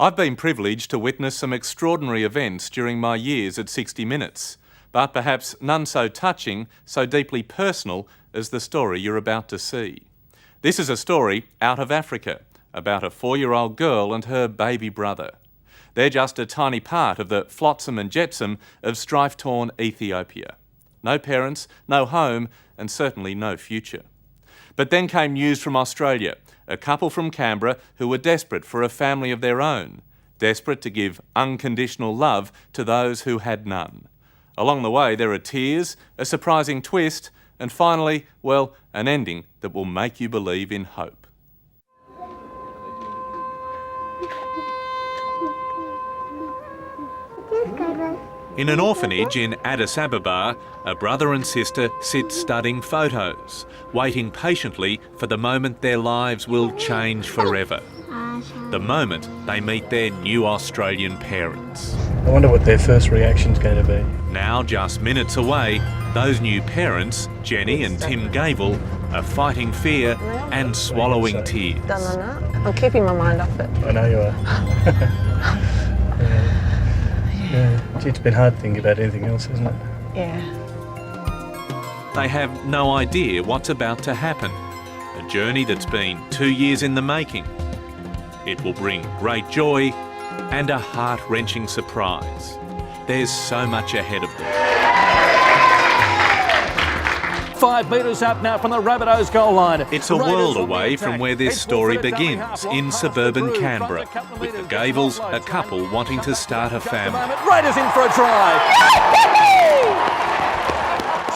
I've been privileged to witness some extraordinary events during my years at 60 Minutes, but perhaps none so touching, so deeply personal as the story you're about to see. This is a story out of Africa, about a 4-year-old girl and her baby brother. They're just a tiny part of the flotsam and jetsam of strife-torn Ethiopia. No parents, no home, and certainly no future. But then came news from Australia, a couple from Canberra who were desperate for a family of their own, desperate to give unconditional love to those who had none. Along the way there are tears, a surprising twist, and finally, well, an ending that will make you believe in hope. In an orphanage in Addis Ababa, a brother and sister sit studying photos, waiting patiently for the moment their lives will change forever. The moment they meet their new Australian parents. I wonder what their first reaction's going to be. Now, just minutes away, those new parents, Jenny and Tim Gavel, are fighting fear and swallowing tears. I'm keeping my mind off it. I know you are. Gee, it's been hard thinking about anything else, isn't it? Yeah. They have no idea what's about to happen. A journey that's been 2 years in the making. It will bring great joy and a heart-wrenching surprise. There's so much ahead of them. 5 metres up now from the Rabbitohs goal line. It's a world away from where this story begins, in suburban Canberra, with the Gavels, a couple wanting to start a family. Raiders in for a try.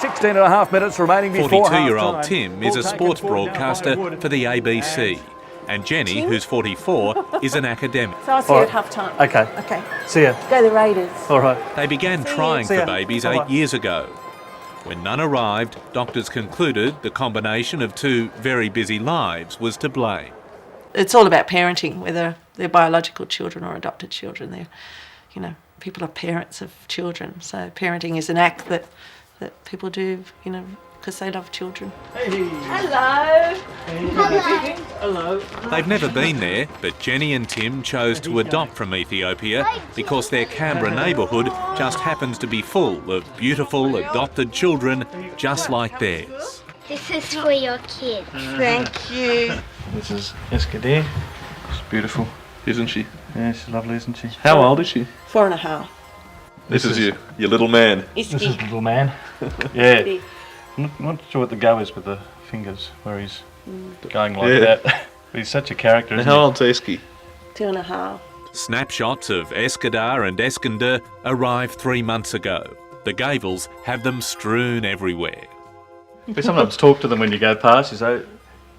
16 and a half minutes remaining before 42-year-old Tim is a sports broadcaster for the ABC. And Jenny, who's 44, is an academic. So I'll see you at half time. Okay. Okay. See ya. Go the Raiders. All right. They began trying See for ya. babies Bye-bye. 8 years ago. When none arrived, doctors concluded the combination of two very busy lives was to blame. It's all about parenting, whether they're biological children or adopted children. People are parents of children, so parenting is an act that people do, because they love children. Hello. Hello. They've never been there, but Jenny and Tim chose to adopt from Ethiopia because their Canberra neighbourhood just happens to be full of beautiful adopted children just like theirs. This is for your kids. Thank you. This is Eskadir. She's beautiful, isn't she? Yeah, she's lovely, isn't she? How old is she? 4.5. This is your little man. This is little man. Yeah. I'm not sure what the go is with the fingers, where he's going like that. But he's such a character, And isn't how he? old's Eski? 2.5. Snapshots of Eskadar and Eskander arrived 3 months ago. The Gavels have them strewn everywhere. We sometimes talk to them when you go past. You say,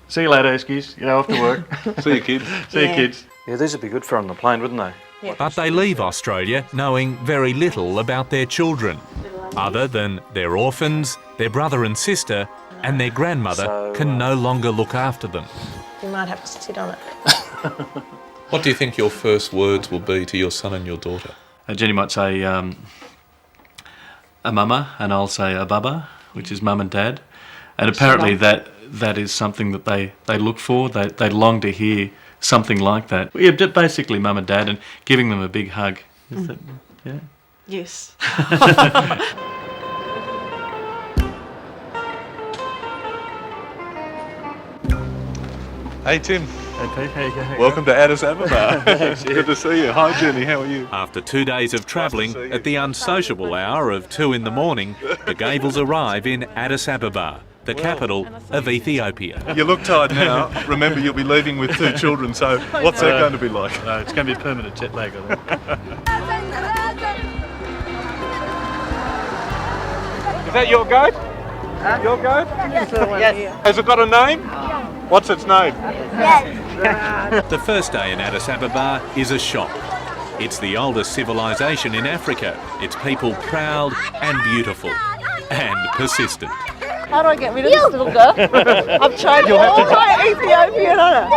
"See you later, Eskies. Off to work." See you, kid. See you, Yeah. kids. Yeah, these would be good for on the plane, wouldn't they? But they leave Australia knowing very little about their children, other than they're orphans, their brother and sister, and their grandmother can no longer look after them. You might have to sit on it. What do you think your first words will be to your son and your daughter? Jenny might say a mama, and I'll say a baba, which is mum and dad. And apparently that is something that they look for. They long to hear something like that. Yeah, basically mum and dad, and giving them a big hug. Is that, yeah? Yes. Hey, Tim. Hey, Pete, how you going? Welcome to Addis Ababa. Good to see you. Hi, Jenny. How are you? After 2 days of travelling, at the unsociable hour of 2 in the morning, the Gavels arrive in Addis Ababa, the capital of Ethiopia. You look tired now. Remember, you'll be leaving with 2 children, so what's that going to be like? No, it's going to be a permanent jet lag, I think. Is that your goat? Your goat? Yes. Has it got a name? What's its name? The first day in Addis Ababa is a shock. It's the oldest civilization in Africa. Its people proud and beautiful and persistent. How do I get rid of this little girl? I've tried all my Ethiopian on her.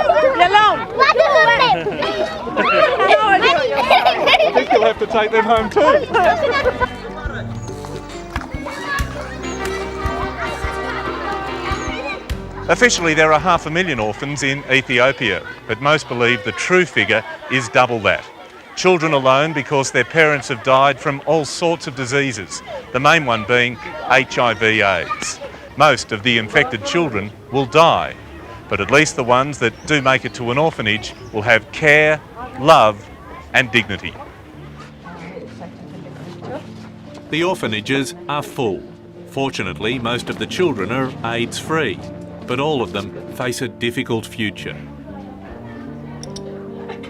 I think you'll have to take them home too. Officially, there are 500,000 orphans in Ethiopia, but most believe the true figure is double that. children alone because their parents have died from all sorts of diseases, the main one being HIV/AIDS. Most of the infected children will die, but at least the ones that do make it to an orphanage will have care, love and dignity. The orphanages are full. Fortunately, most of the children are AIDS-free, but all of them face a difficult future.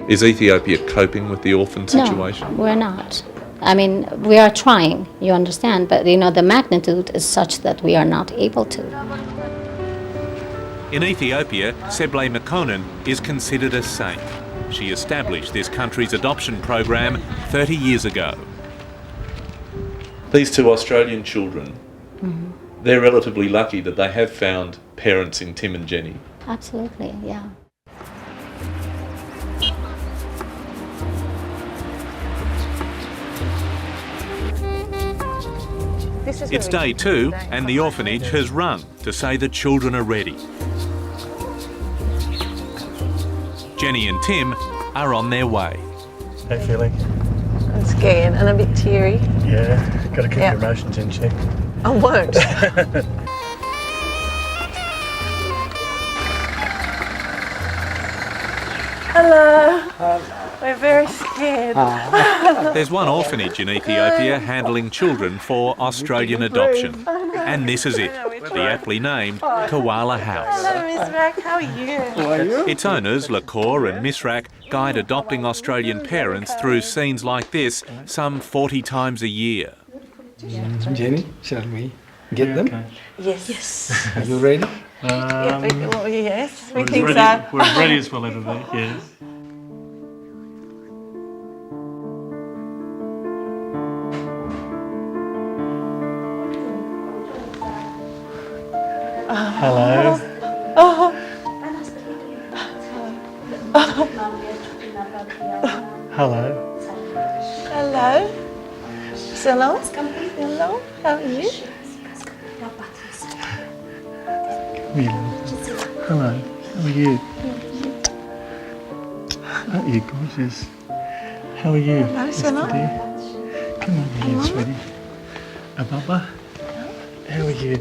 Is Ethiopia coping with the orphan situation? No, we're not. I mean, we are trying, you understand, but the magnitude is such that we are not able to. In Ethiopia, Seble Mekonnen is considered a saint. She established this country's adoption program 30 years ago. These two Australian children, they're relatively lucky that they have found parents in Tim and Jenny. Absolutely, yeah. It's day 2 and the orphanage has rung to say the children are ready. Jenny and Tim are on their way. How you feeling? I'm scared and a bit teary. Yeah, got to keep your emotions in check. I won't. Hello. We're very scared. There's one orphanage in Ethiopia handling children for Australian adoption. And this is it, the aptly named Koala House. Hello, Miss Rack. How are you? Its owners, Lakor and Misrak, guide adopting Australian parents through scenes like this some 40 times a year. Jenny, shall we get them? Okay. Yes. Are you ready? Yes, we We're think as so. ready, we're as ready as we'll ever be, yes. Hello. Hello. Hello. Hello. Hello. How are you? Hello. How are you? Aren't you gorgeous? How are you? Hello, Stella. Dear? Come over here, sweetie. Baba. How are you?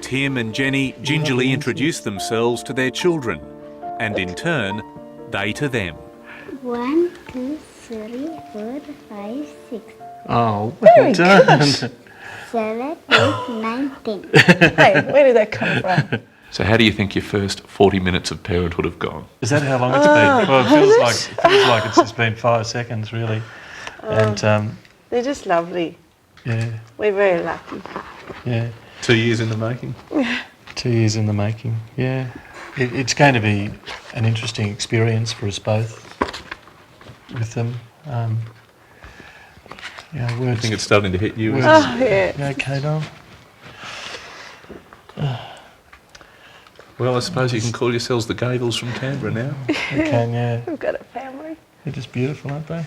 Tim and Jenny gingerly introduce themselves to their children, and in turn, they to them. 1, 2, 3, 4, 5, 6, Oh, well done. 7, 8, 9, 10. Hey, where did that come from? So how do you think your first 40 minutes of parenthood have gone? Is that how long it's been? Well, it feels like it's just been 5 seconds, really. And They're just lovely. yeah, We're very lucky. yeah. 2 years in the making. 2 years in the making. Yeah, it's going to be an interesting experience for us both with them. I Words. think it's starting to hit you. words. Oh, yeah. You okay, Dom? Well, I suppose you can call yourselves the Gavels from Canberra now. You can, yeah. We've got a family. They're just beautiful, aren't they?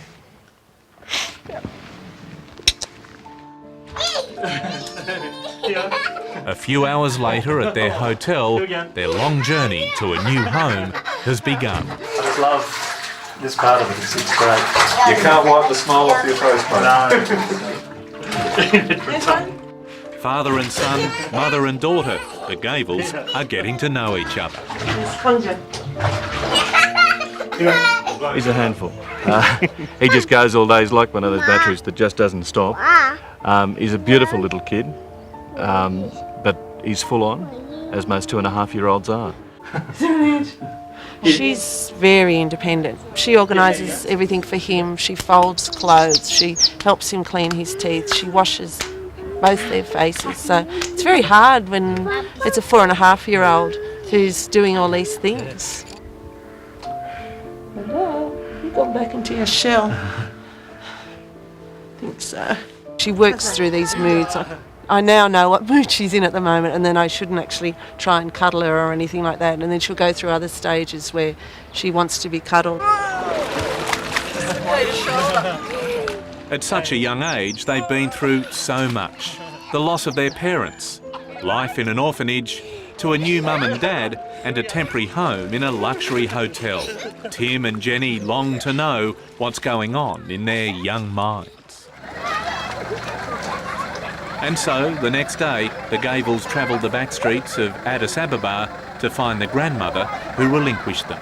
A few hours later at their hotel, their long journey to a new home has begun. I just love this part of it. It's great. You can't wipe the smile off your face, mate. Father and son, mother and daughter, the Gavels, are getting to know each other. He's a handful. He just goes all day. He's like one of those batteries that just doesn't stop. He's a beautiful little kid, but he's full on, as most 2.5-year-olds are. She's very independent. She organises everything for him. She folds clothes. She helps him clean his teeth. She washes both their faces. So it's very hard when it's a 4.5-year-old who's doing all these things. Hello, you got back into your shell. I think so. She works through these moods. I now know what mood she's in at the moment, and then I shouldn't actually try and cuddle her or anything like that. And then she'll go through other stages where she wants to be cuddled. At such a young age, they've been through so much. The loss of their parents, life in an orphanage, to a new mum and dad, and a temporary home in a luxury hotel. Tim and Jenny long to know what's going on in their young minds. And so, the next day, the Gavels travelled the back streets of Addis Ababa to find the grandmother who relinquished them.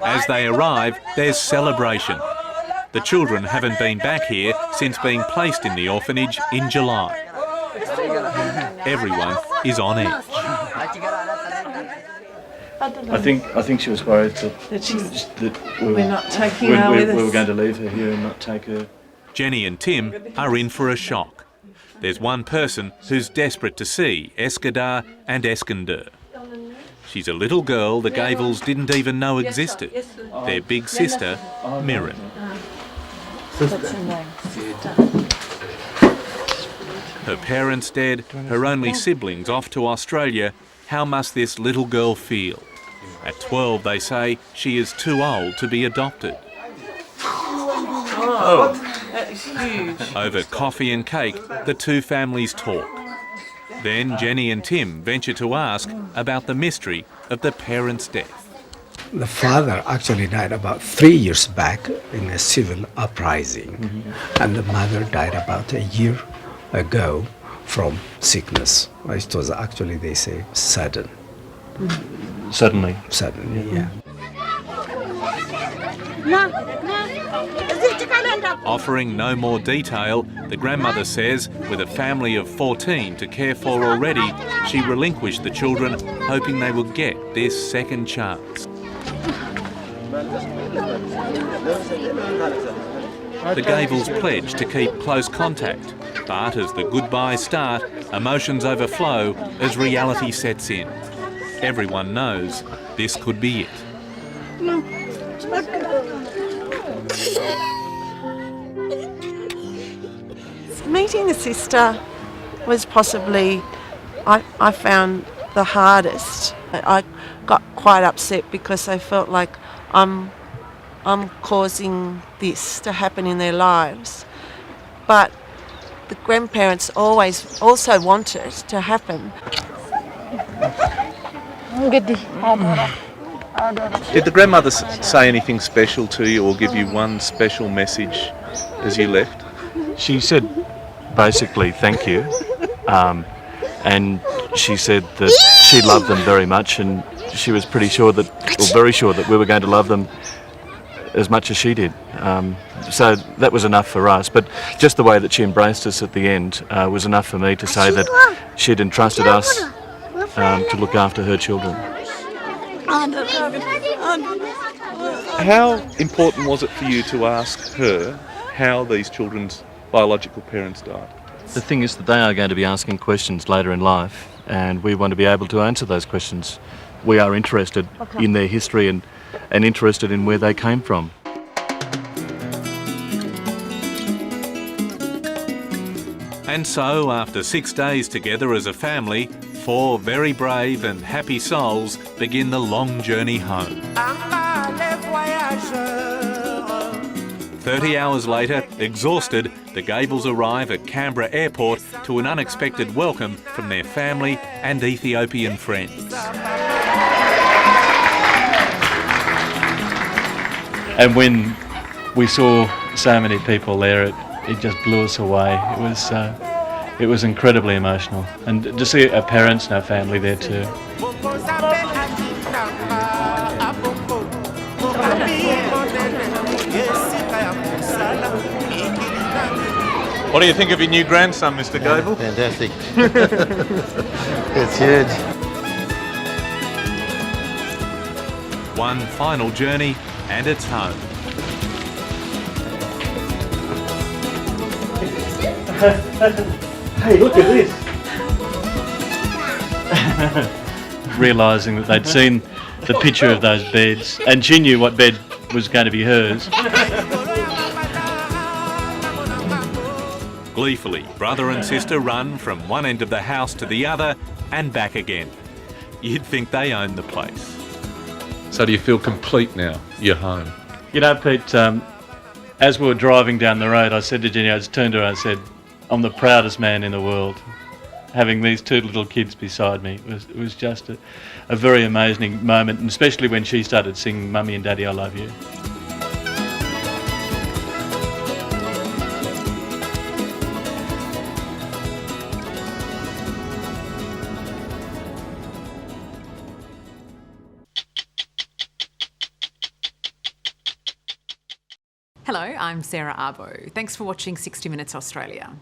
As they arrive, there's celebration. The children haven't been back here since being placed in the orphanage in July. Everyone is on edge. I think she was worried that we're not taking her with us. We were going to leave her here and not take her. Jenny and Tim are in for a shock. There's one person who's desperate to see Eskadar and Eskander. She's a little girl the Gavels didn't even know existed. Their big sister, Mirren. Her parents dead, her only siblings off to Australia. How must this little girl feel? At 12, they say, she is too old to be adopted. Oh, that is huge. Over coffee and cake, the two families talk. Then Jenny and Tim venture to ask about the mystery of the parents' death. The father actually died about 3 years back in a civil uprising, and the mother died about a year ago from sickness. It was actually, they say, sudden. Suddenly, yeah. Offering no more detail, the grandmother says with a family of 14 to care for already, she relinquished the children, hoping they would get their second chance. The Gavels pledge to keep close contact, but as the goodbyes start, emotions overflow as reality sets in. Everyone knows this could be it. Meeting a sister was possibly, I found, the hardest. I got quite upset because I felt like I'm causing this to happen in their lives. But the grandparents always also want it to happen. Did the grandmother say anything special to you or give you one special message as you left? She said basically thank you, and she said that she loved them very much, and she was very sure that we were going to love them as much as she did. So that was enough for us, but just the way that she embraced us at the end was enough for me to say that she'd entrusted us to look after her children. How important was it for you to ask her how these children's biological parents died? The thing is that they are going to be asking questions later in life, and we want to be able to answer those questions. We are interested in their history and interested in where they came from. And so, after 6 days together as a family, 4 very brave and happy souls begin the long journey home. 30 hours later, exhausted, the Gavels arrive at Canberra Airport to an unexpected welcome from their family and Ethiopian friends. and when we saw so many people there, it just blew us away. It was incredibly emotional, and to see our parents and our family there too. What do you think of your new grandson, Mr. Gavel? Fantastic. It's huge. One final journey and it's home. Hey, look at this! Realising that they'd seen the picture of those beds, and she knew what bed was going to be hers. Gleefully, brother and sister run from one end of the house to the other and back again. You'd think they own the place. So do you feel complete now? You're home? You know, Pete, as we were driving down the road, I said to Jenny, I just turned to her and I said, I'm the proudest man in the world. Having these two little kids beside me was just a very amazing moment, and especially when she started singing Mummy and Daddy, I Love You. Hello, I'm Sarah Arbo. Thanks for watching 60 Minutes Australia.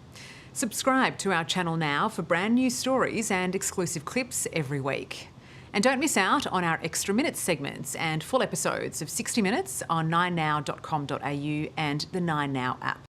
Subscribe to our channel now for brand new stories and exclusive clips every week. And don't miss out on our Extra Minutes segments and full episodes of 60 Minutes on 9now.com.au and the 9Now app.